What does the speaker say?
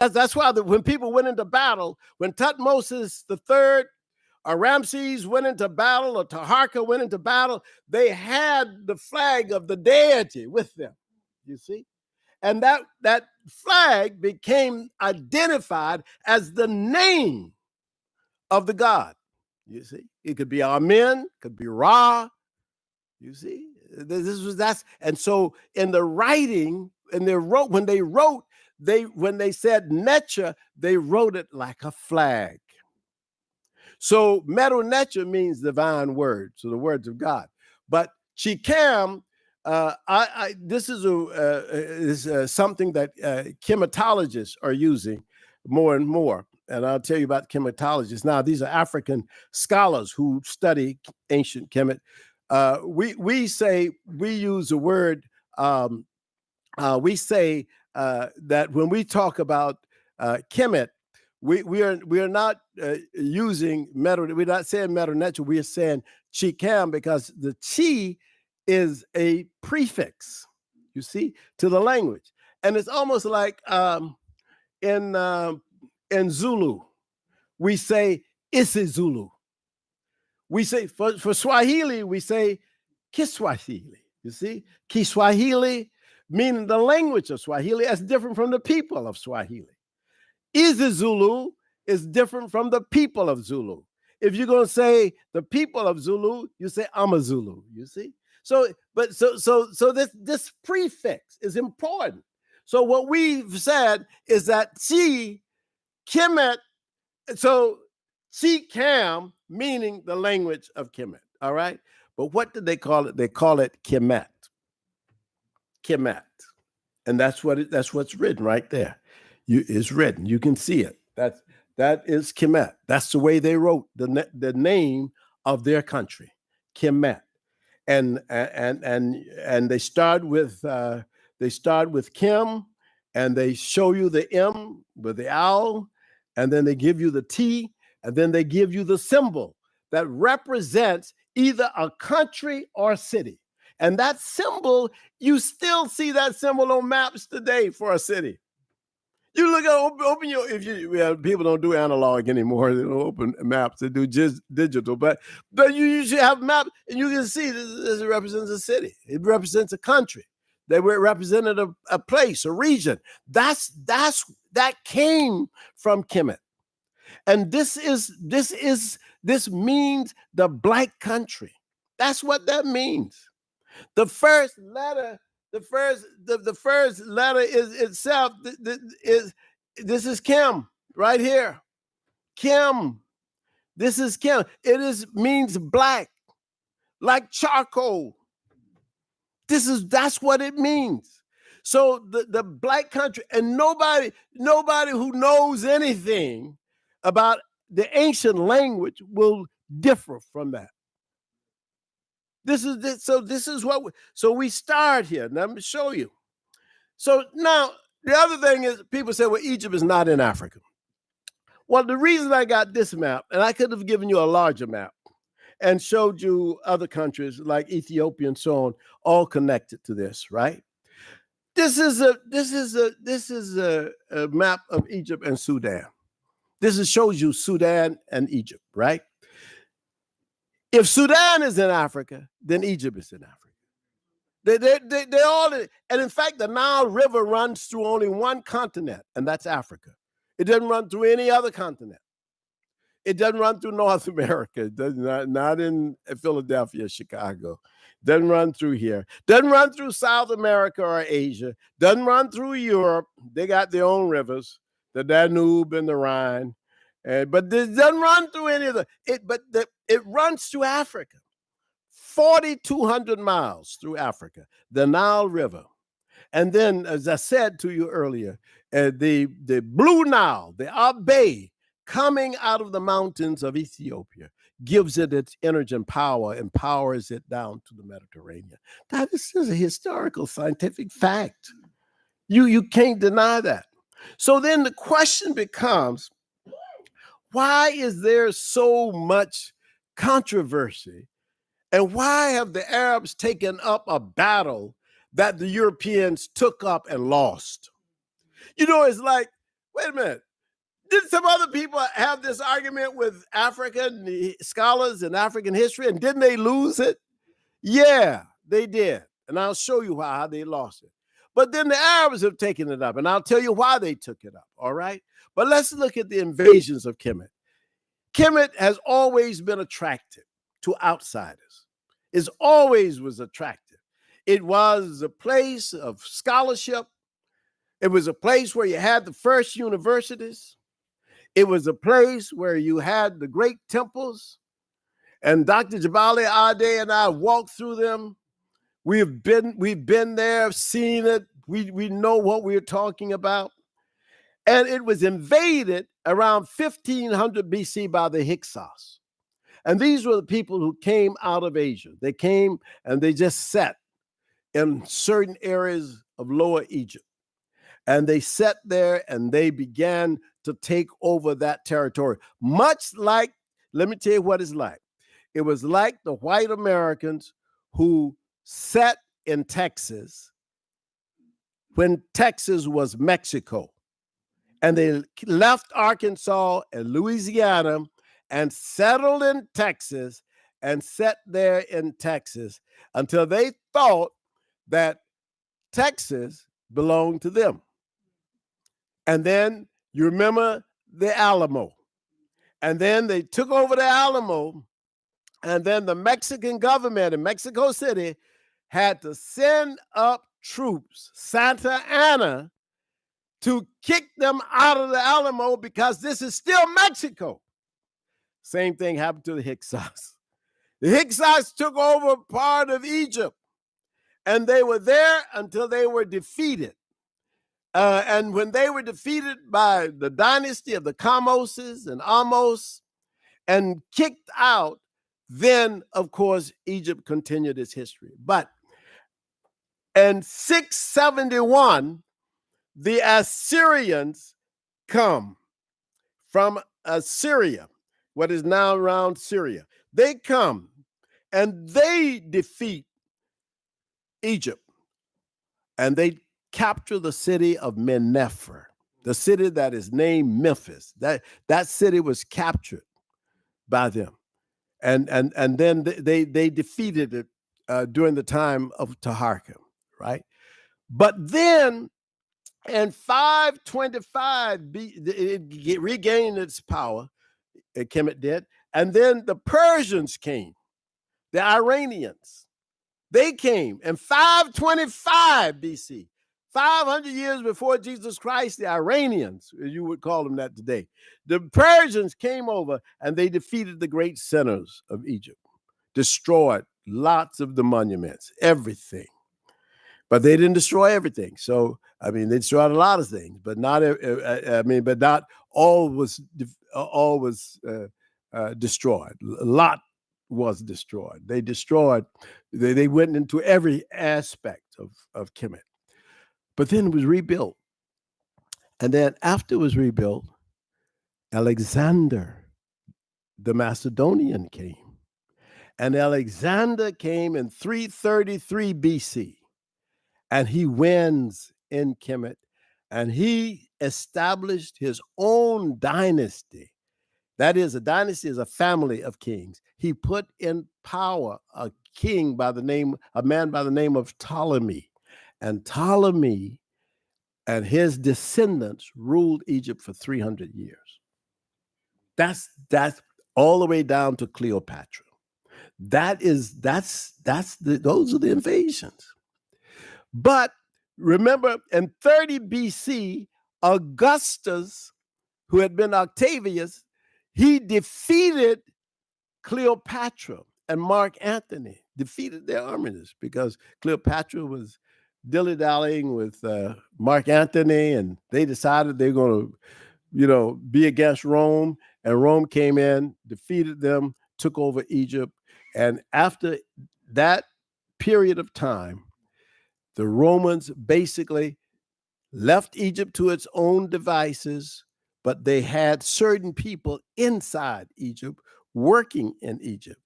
That's why when people went into battle, when Tutmosis III or Ramses went into battle, or Taharka went into battle, they had the flag of the deity with them, you see? And that flag became identified as the name of the god, you see? It could be Amen, could be Ra, you see? And so in the writing, and when they said Necha, they wrote it like a flag. So Medu Necha means divine word, so the words of God. But Chikam, this is something that chematologists are using more and more. And I'll tell you about chematologists. Now, these are African scholars who study ancient Kemet. We use the word, we say that when we talk about Kemet, we are not using Medu, we're not saying Medu Necha, we are saying Chikam, because the Chi is a prefix, you see, to the language. And it's almost like in Zulu, we say isiZulu. We say, for Swahili, we say Kiswahili, you see? Kiswahili, meaning the language of Swahili, is different from the people of Swahili. isiZulu is different from the people of Zulu. If you're going to say the people of Zulu, you say Amazulu, you see? So this prefix is important. So what we've said is that Chi, Kemet, so Chikam, meaning the language of Kemet, all right? But what did they call it? They call it Kemet. Kemet. And that's what's written right there. It's written. You can see it. That is Kemet. That's the way they wrote the name of their country, Kemet. And they start with Kim, and they show you the M with the owl, and then they give you the T, and then they give you the symbol that represents either a country or a city. And that symbol, you still see that symbol on maps today for a city. You look at open your, people don't do analog anymore. They don't open maps, they do just digital. But you usually have maps, and you can see this represents a city. It represents a country. They were represented a place, a region. That came from Kemet. And this means the black country. That's what that means. The first letter is itself. This is Kim right here. Kim. This is Kim. Means black, like charcoal. That's what it means. So the black country, and nobody who knows anything about the ancient language will differ from that. So we start here. Now, let me show you. So now the other thing is, people say, well, Egypt is not in Africa. Well, the reason I got this map, and I could have given you a larger map and showed you other countries like Ethiopia and so on, all connected to this, right? This is a map of Egypt and Sudan. Shows you Sudan and Egypt, right? If Sudan is in Africa, then Egypt is in Africa. They all, and in fact, the Nile River runs through only one continent, and that's Africa. It doesn't run through any other continent. It doesn't run through North America. It does not in Philadelphia, Chicago. Doesn't run through here. Doesn't run through South America or Asia. Doesn't run through Europe. They got their own rivers, the Danube and the Rhine. But it doesn't run through any of it runs through Africa. 4,200 miles through Africa, the Nile River. And then, as I said to you earlier, the Blue Nile, the Abe, coming out of the mountains of Ethiopia, gives it its energy and power, empowers it down to the Mediterranean. This is a historical, scientific fact. You can't deny that. So then the question becomes, why is there so much controversy? And why have the Arabs taken up a battle that the Europeans took up and lost? You know, it's like Wait a minute. Did some other people have this argument with African scholars in African history, and didn't they lose it? Yeah, they did. And I'll show you how they lost it. But then the Arabs have taken it up, and I'll tell you why they took it up, all right? But let's look at the invasions of Kemet. Kemet has always been attractive to outsiders. It always was attractive. It was a place of scholarship. It was a place where you had the first universities. It was a place where you had the great temples. And Dr. Jabali Ade and I walked through them. We've been there, seen it. We know what we're talking about. And it was invaded around 1500 BC by the Hyksos. And these were the people who came out of Asia. They came and they just set in certain areas of Lower Egypt. And they sat there and they began to take over that territory. Much like, let me tell you what it's like. It was like the white Americans who sat in Texas when Texas was Mexico. And they left Arkansas and Louisiana and settled in Texas and sat there in Texas until they thought that Texas belonged to them. And then you remember the Alamo. And then they took over the Alamo. And then the Mexican government in Mexico City had to send up troops, Santa Anna, to kick them out of the Alamo because this is still Mexico. Same thing happened to the Hyksos. The Hyksos took over part of Egypt, and they were there until they were defeated. And when they were defeated by the dynasty of the Kamoses and Amos and kicked out, then, of course, Egypt continued its history. But in 671, the Assyrians come from Assyria, what is now around Syria. They come and they defeat Egypt, and they capture the city of Menepher, the city that is named Memphis. That city was captured by them, and then they defeated it during the time of Taharka, right? But then in 525, it regained its power. Kemet did, and then the Persians came, the Iranians. They came in 525 BC, 500 years before Jesus Christ. The Iranians, you would call them that today. The Persians came over and they defeated the great centers of Egypt, destroyed lots of the monuments, everything. But they didn't destroy everything. So, I mean, they destroyed a lot of things, but not. But not all was destroyed. A lot was destroyed. They destroyed. They went into every aspect of Kemet. But then it was rebuilt. And then after it was rebuilt, Alexander, the Macedonian, came. And Alexander came in 333 BC. And he wins in Kemet. And he established his own dynasty. That is, a dynasty is a family of kings. He put in power a man by the name of Ptolemy. And Ptolemy and his descendants ruled Egypt for 300 years. That's all the way down to Cleopatra. Those are the invasions. But remember, in 30 BC, Augustus, who had been Octavius, he defeated Cleopatra, and Mark Antony defeated their armies because Cleopatra was dilly-dallying with Mark Antony, and they decided they're going to, be against Rome, and Rome came in, defeated them, took over Egypt, and after that period of time, the Romans basically left Egypt to its own devices, but they had certain people inside Egypt working in Egypt.